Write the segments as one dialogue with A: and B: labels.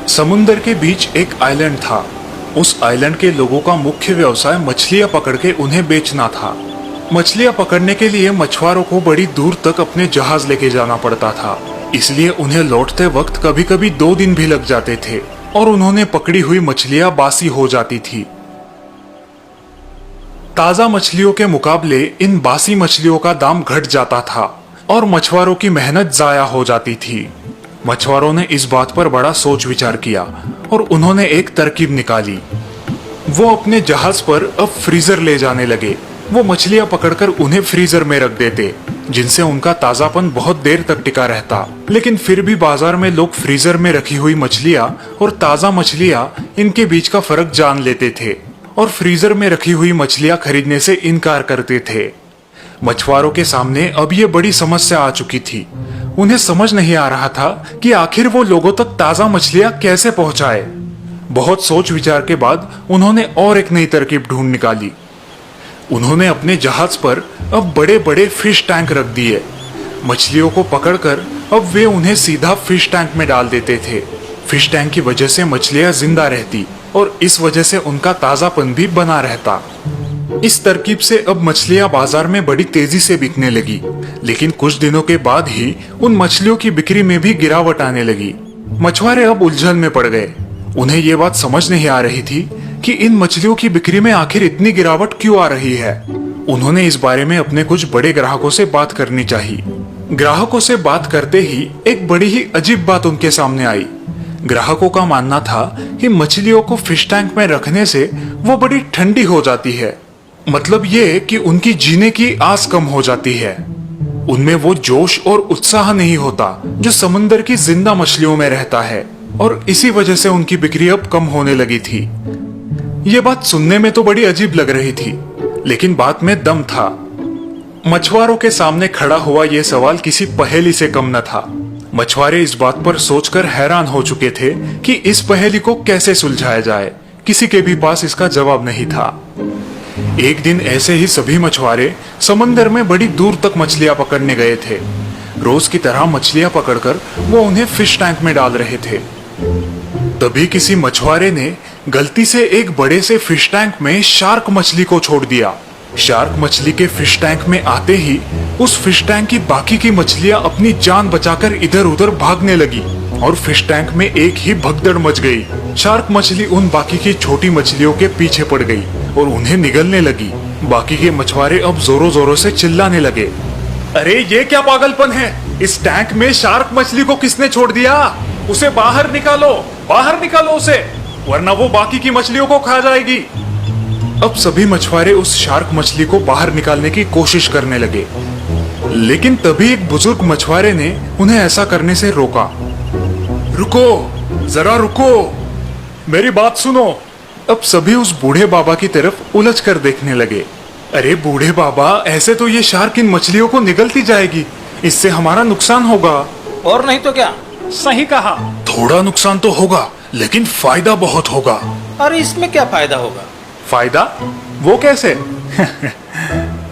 A: समुंदर के बीच एक आइलैंड था। उस आइलैंड के लोगों का मुख्य व्यवसाय मछलियां पकड़ के उन्हें बेचना था। मछलियां पकड़ने के लिए मछुआरों को बड़ी दूर तक अपने जहाज लेके जाना पड़ता था, इसलिए उन्हें लौटते वक्त कभी कभी 2 दिन भी लग जाते थे और उन्होंने पकड़ी हुई मछलियां बासी हो जाती थी। ताजा मछलियों के मुकाबले इन बासी मछलियों का दाम घट जाता था और मछुआरों की मेहनत जाया हो जाती थी। मछुआरों ने इस बात पर बड़ा सोच विचार किया और उन्होंने एक तरकीब निकाली। वो अपने जहाज पर अब फ्रीजर ले जाने लगे। वो मछलियां पकड़कर उन्हें फ्रीजर में रख देते, जिनसे उनका ताजापन बहुत देर तक टिका रहता। लेकिन फिर भी बाजार में लोग फ्रीजर में रखी हुई मछलियां और ताजा मछलियां इनके बीच का फर्क जान लेते थे और फ्रीजर में रखी हुई मछलियां खरीदने से इनकार करते थे। मछुआरों के सामने अब ये बड़ी समस्या आ चुकी थी। उन्हें समझ नहीं आ रहा था कि आखिर वो लोगों तक ताजा मछलियां कैसे पहुंचाए। बहुत सोच विचार के बाद उन्होंने और एक नई तरकीब ढूंढ निकाली। उन्होंने अपने जहाज पर अब बड़े बड़े फिश टैंक रख दिए। मछलियों को पकड़कर अब वे उन्हें सीधा फिश टैंक में डाल देते थे। फिश टैंक की वजह से मछलियां जिंदा रहती और इस वजह से उनका ताजापन भी बना रहता। इस तरकीब से अब मछलियां बाजार में बड़ी तेजी से बिकने लगी, लेकिन कुछ दिनों के बाद ही उन मछलियों की बिक्री में भी गिरावट आने लगी। मछुआरे अब उलझन में पड़ गए। उन्हें ये बात समझ नहीं आ रही थी कि इन मछलियों की बिक्री में आखिर इतनी गिरावट क्यों आ रही है। उन्होंने इस बारे में अपने कुछ बड़े ग्राहकों से बात करनी चाहिए। ग्राहकों से बात करते ही एक बड़ी ही अजीब बात उनके सामने आई। ग्राहकों का मानना था कि मछलियों को फिश टैंक में रखने से वो बड़ी ठंडी हो जाती है। मतलब ये कि उनकी जीने की आस कम हो जाती है। उनमें वो जोश और उत्साह नहीं होता जो समुंदर की जिंदा मछलियों में रहता है और इसी वजह से उनकी बिक्री अब कम होने लगी थी। ये बात सुनने में तो बड़ी अजीब लग रही थी, लेकिन बात में दम था। मछुआरों के सामने खड़ा हुआ यह सवाल किसी पहेली से कम न था। मछुआरे इस बात पर सोचकर हैरान हो चुके थे कि इस पहेली को कैसे सुलझाया जाए। किसी के भी पास इसका जवाब नहीं था। एक दिन ऐसे ही सभी मछुआरे समंदर में बड़ी दूर तक मछलियां पकड़ने गए थे। रोज की तरह मछलियां पकड़कर वो उन्हें फिश टैंक में डाल रहे थे। तभी किसी मछुआरे ने गलती से एक बड़े से फिश टैंक में शार्क मछली को छोड़ दिया। शार्क मछली के फिश टैंक में आते ही उस फिश टैंक की बाकी की मछलियां अपनी जान बचाकर इधर उधर भागने लगी और फिश टैंक में एक ही भगदड़ मच गई। शार्क मछली उन बाकी की छोटी मछलियों के पीछे पड़ गई और उन्हें निगलने लगी। बाकी के मछुआरे अब जोरों जोरों से चिल्लाने लगे, अरे ये क्या पागलपन है? इस टैंक में शार्क मछली को किसने छोड़ दिया? उसे बाहर निकालो उसे, वरना वो बाकी की मछलियों को खा जाएगी। अब सभी मछुआरे उस शार्क मछली को बाहर निकालने की कोशिश करने लगे, लेकिन तभी एक बुजुर्ग मछुआरे ने उन्हें ऐसा करने से रोका। रुको, जरा रुको, मेरी बात सुनो। अब सभी उस बूढ़े बाबा की तरफ उलझ कर देखने लगे। अरे बूढ़े बाबा, ऐसे तो ये शार्क इन मछलियों को निगलती जाएगी, इससे हमारा नुकसान होगा।
B: और नहीं तो क्या?
C: सही कहा।
A: थोड़ा नुकसान तो होगा, लेकिन फायदा बहुत होगा।
B: अरे इसमें क्या फायदा होगा?
A: फायदा? वो कैसे?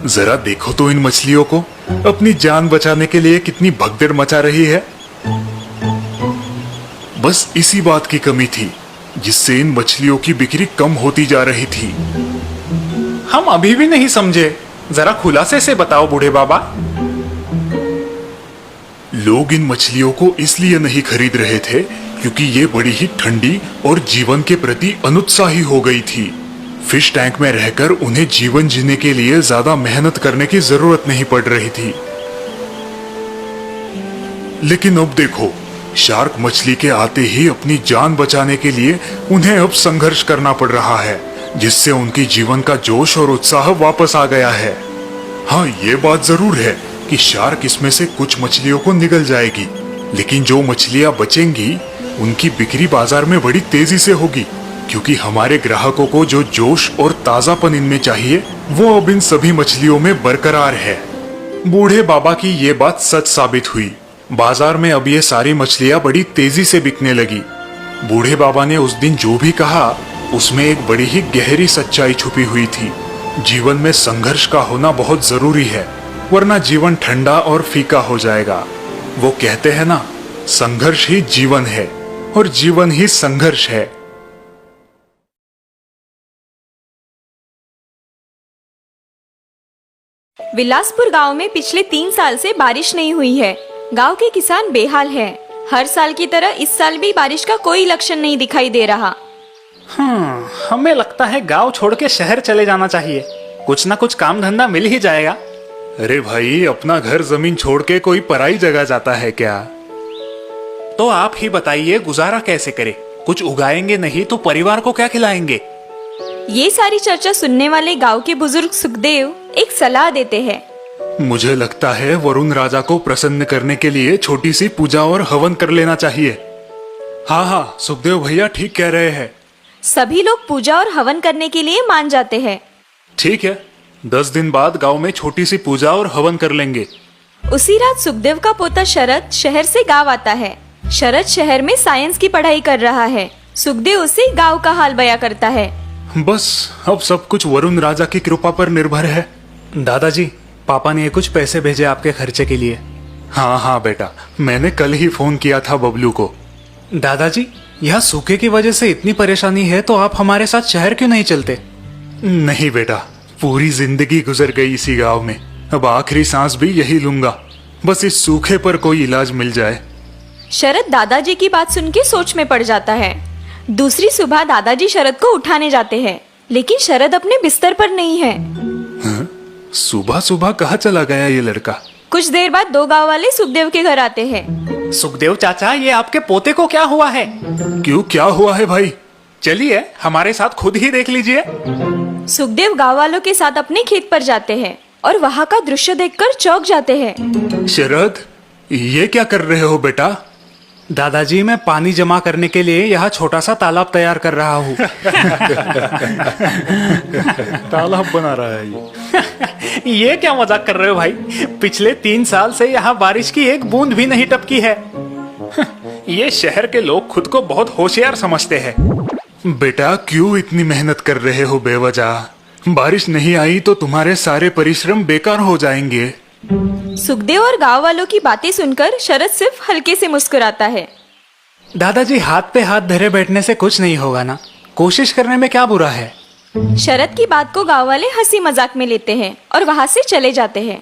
A: जरा देखो तो इन मछलियों को, अपनी जान बचाने के लिए कितनी भगदड़ मचा रही है। बस इसी बात की कमी थी जिससे इन मछलियों की बिक्री कम होती जा रही थी।
C: हम अभी भी नहीं समझे, जरा खुलासे से बताओ बूढ़े बाबा।
A: लोग इन मछलियों को इसलिए नहीं खरीद रहे थे क्योंकि ये बड़ी ही ठंडी और जीवन के प्रति अनुत्साही हो गई थी। फिश टैंक में रहकर उन्हें जीवन जीने के लिए ज्यादा मेहनत करने की जरूरत नहीं पड़ रही थी। लेकिन अब देखो, शार्क मछली के आते ही अपनी जान बचाने के लिए उन्हें अब संघर्ष करना पड़ रहा है, जिससे उनकी जीवन का जोश और उत्साह वापस आ गया है। हाँ, ये बात जरूर है कि शार्क इसमें से कुछ मछलियों को निगल जाएगी, लेकिन जो मछलियां बचेंगी उनकी बिक्री बाजार में बड़ी तेजी से होगी, क्योंकि हमारे ग्राहकों को जो जोश और ताजापन इनमें चाहिए वो अब इन सभी मछलियों में बरकरार है। बूढ़े बाबा की ये बात सच साबित हुई। बाजार में अब ये सारी मछलियां बड़ी तेजी से बिकने लगी। बूढ़े बाबा ने उस दिन जो भी कहा उसमें एक बड़ी ही गहरी सच्चाई छुपी हुई थी। जीवन में संघर्ष का होना बहुत जरूरी है, वरना जीवन ठंडा और फीका हो जाएगा। वो कहते हैं ना, संघर्ष ही जीवन है। और जीवन ही संघर्ष है।
D: विलासपुर गांव में पिछले 3 साल से बारिश नहीं हुई है। गांव के किसान बेहाल हैं। हर साल की तरह इस साल भी बारिश का कोई लक्षण नहीं दिखाई दे रहा।
C: हमें लगता है गांव छोड़ के शहर चले जाना चाहिए। कुछ ना कुछ काम धंधा मिल ही जाएगा।
A: अरे भाई, अपना घर जमीन छोड़ के कोई पराई जगह जाता है क्या?
C: तो आप ही बताइए, गुजारा कैसे करें? कुछ उगाएंगे नहीं तो परिवार को क्या खिलाएंगे?
D: ये सारी चर्चा सुनने वाले गांव के बुजुर्ग सुखदेव एक सलाह देते हैं।
A: मुझे लगता है वरुण राजा को प्रसन्न करने के लिए छोटी सी पूजा और हवन कर लेना चाहिए। हाँ हाँ, सुखदेव भैया ठीक कह रहे हैं।
D: सभी लोग पूजा और हवन करने के लिए मान जाते हैं।
A: ठीक है, 10 दिन बाद गांव में छोटी सी पूजा और हवन कर लेंगे।
D: उसी रात सुखदेव का पोता शरद शहर से गांव आता है। शरद शहर में साइंस की पढ़ाई कर रहा है। सुखदेव उसे गांव का हाल बयां करता है।
A: बस अब सब कुछ वरुण राजा की कृपा पर निर्भर है।
C: दादाजी, पापा ने कुछ पैसे भेजे आपके खर्चे के लिए।
A: हाँ हाँ बेटा, मैंने कल ही फोन किया था बबलू को।
C: दादाजी, यह सूखे की वजह से इतनी परेशानी है तो आप हमारे साथ शहर क्यों नहीं चलते?
A: नहीं बेटा, पूरी जिंदगी गुजर गई इसी गांव में। अब आखिरी सांस भी यही लूंगा। बस इस सूखे पर कोई इलाज मिल जाए।
D: शरद दादाजी की बात सुन के सोच में पड़ जाता है। दूसरी सुबह दादाजी शरद को उठाने जाते हैं, लेकिन शरद अपने बिस्तर पर नहीं है।
A: सुबह सुबह कहाँ चला गया ये लड़का?
D: कुछ देर बाद 2 गांव वाले सुखदेव के घर आते हैं।
C: सुखदेव चाचा, ये आपके पोते को क्या हुआ है?
A: क्यों, क्या हुआ है भाई?
C: चलिए हमारे साथ खुद ही देख लीजिए।
D: सुखदेव गांव वालों के साथ अपने खेत पर जाते हैं और वहाँ का दृश्य देखकर चौंक जाते हैं।
A: शरद, ये क्या कर रहे हो बेटा?
C: दादाजी, मैं पानी जमा करने के लिए यहाँ छोटा सा तालाब तैयार कर रहा हूँ।
A: तालाब बना रहा है ये।
C: ये क्या मजाक कर रहे हो भाई? पिछले 3 साल से यहाँ बारिश की एक बूंद भी नहीं टपकी है। ये शहर के लोग खुद को बहुत होशियार समझते हैं।
A: बेटा, क्यों इतनी मेहनत कर रहे हो बेवजह? बारिश नहीं आई तो तुम्हारे सारे परिश्रम बेकार हो जाएंगे।
D: सुखदेव और गांव वालों की बातें सुनकर शरद सिर्फ हल्के से मुस्कुराता है।
C: दादाजी, हाथ पे हाथ धरे बैठने से कुछ नहीं होगा ना? कोशिश करने में क्या बुरा है?
D: शरद की बात को गांव वाले हंसी मजाक में लेते हैं और वहाँ से चले जाते हैं।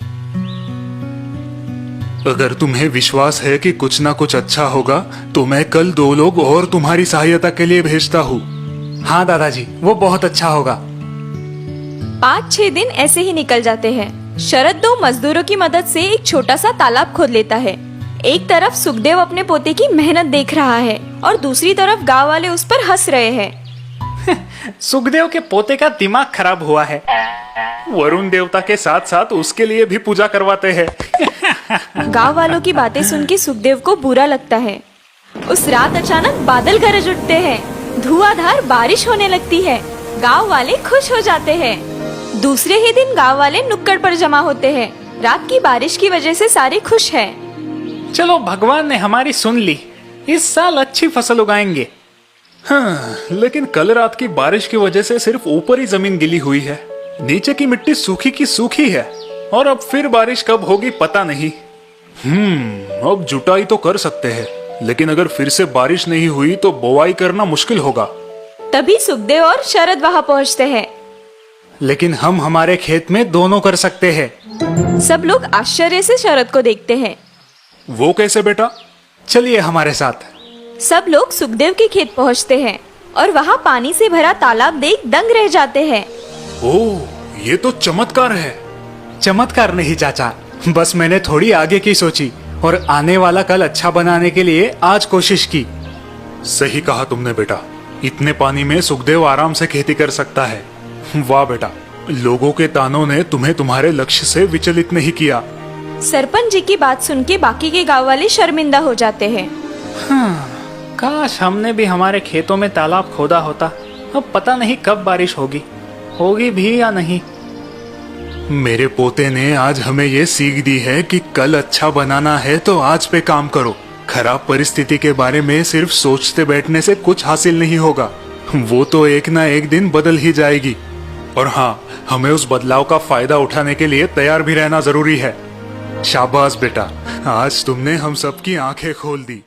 A: अगर तुम्हें विश्वास है कि कुछ ना कुछ अच्छा होगा तो मैं कल 2 लोग और तुम्हारी सहायता के लिए भेजता हूँ।
C: हाँ दादाजी, वो बहुत अच्छा होगा।
D: 5-6 दिन ऐसे ही निकल जाते हैं। शरद 2 मजदूरों की मदद से एक छोटा सा तालाब खोद लेता है। एक तरफ सुखदेव अपने पोते की मेहनत देख रहा है और दूसरी तरफ गांव वाले उस पर हंस रहे हैं।
C: सुखदेव के पोते का दिमाग खराब हुआ है।
A: वरुण देवता के साथ साथ उसके लिए भी पूजा करवाते हैं।
D: गांव वालों की बातें सुन के सुखदेव को बुरा लगता है। उस रात अचानक बादल गरज उठते हैं। धुआंधार बारिश होने लगती है। गांव वाले खुश हो जाते हैं। दूसरे ही दिन गांव वाले नुक्कड़ पर जमा होते हैं। रात की बारिश की वजह से सारे खुश हैं।
C: चलो, भगवान ने हमारी सुन ली। इस साल अच्छी फसल उगाएंगे।
A: हाँ, लेकिन कल रात की बारिश की वजह से सिर्फ ऊपर ही जमीन गिली हुई है। नीचे की मिट्टी सूखी की सूखी है और अब फिर बारिश कब होगी पता नहीं। अब जुताई तो कर सकते हैं, लेकिन अगर फिर से बारिश नहीं हुई तो बोवाई करना मुश्किल होगा।
D: तभी सुखदेव और शरद वहाँ पहुँचते हैं।
C: लेकिन हम हमारे खेत में दोनों कर सकते हैं।
D: सब लोग आश्चर्य से शरद को देखते हैं।
A: वो कैसे बेटा?
C: चलिए हमारे साथ।
D: सब लोग सुखदेव के खेत पहुँचते हैं और वहाँ पानी से भरा तालाब देख दंग रह जाते हैं।
A: ओह, ये तो चमत्कार है।
C: चमत्कार नहीं चाचा, बस मैंने थोड़ी आगे की सोची और आने वाला कल अच्छा बनाने के लिए आज कोशिश की।
A: सही कहा तुमने बेटा। इतने पानी में सुखदेव आराम से खेती कर सकता है। वाह बेटा, लोगों के तानों ने तुम्हें तुम्हारे लक्ष्य से विचलित नहीं किया।
D: सरपंच जी की बात सुन के बाकी के गांव वाले शर्मिंदा हो जाते हैं।
C: काश हमने भी हमारे खेतों में तालाब खोदा होता। अब पता नहीं कब बारिश होगी भी या नहीं।
A: मेरे पोते ने आज हमें ये सीख दी है कि कल अच्छा बनाना है तो आज पे काम करो। खराब परिस्थिति के बारे में सिर्फ सोचते बैठने से कुछ हासिल नहीं होगा। वो तो एक ना एक दिन बदल ही जाएगी। और हाँ, हमें उस बदलाव का फायदा उठाने के लिए तैयार भी रहना जरूरी है। शाबाश बेटा, आज तुमने हम सबकी आंखें खोल दी।